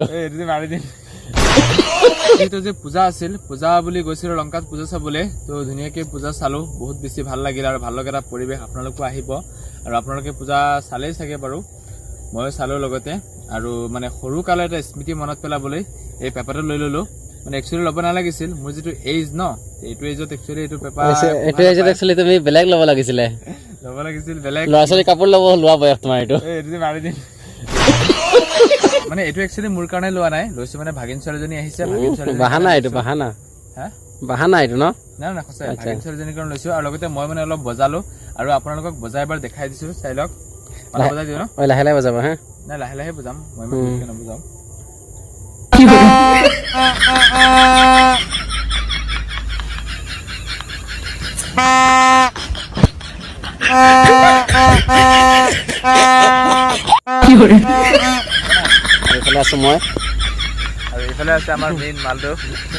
এইটো মাৰি দিম এইটো যে পূজা আছিল পূজা বুলি গৈছিলো লংকাত পূজা চাবলৈ তো ধুনীয়াকৈ পূজা চালো বহুত বেছি ভাল লাগিল আৰু ভাল লগা এটা পৰিৱেশ আপোনালোকো আহিব আৰু আপোনালোকে পূজা চালেই চাগে বাৰু ময়ো চালো লগতে আৰু মানে সৰু কালৰ এটা স্মৃতি মনত পেলাবলৈ এই পেপাৰটো লৈ ললো মানে একচুৱেলি ল'ব নালাগিছিল মোৰ যিটো এজ ন এইটো এজত একচুৱেলি এইটো পেপাৰ এইটো এজত একচুৱেলি তুমি বেলেগ ল'ব লাগিছিলে ল'ব লাগিছিল বেলেগ ল'ৰা ছোৱালী কাপোৰ লোৱা বয়স তোমাৰ এইটো এইটো যে মাৰি দিম মানে এইটো একচুৱেলি মোৰ কাৰণে লোৱা নাই লৈছো মানে ভাগিন ছোৱালীজনী আহিছে ভাগিন ছোৱালীজনী বাহানা এইটো বাহানা হা বাহানা এইটো ন না না সঁচাই ভাগিন ছোৱালীজনীৰ কাৰণে লৈছো আৰু লগতে মই মানে অলপ বজালো আৰু আপোনালোকক বজাই এবাৰ দেখাই দিছো চাই লওক বজাই দিওঁ ন লাহে লাহে বজাবা হা নাই লাহে লাহে বুজাম মই ইমান জোৰকৈ নবুজাম এইফালে আছো মই আৰু এইফালে আছে আমাৰ মেইন মালটো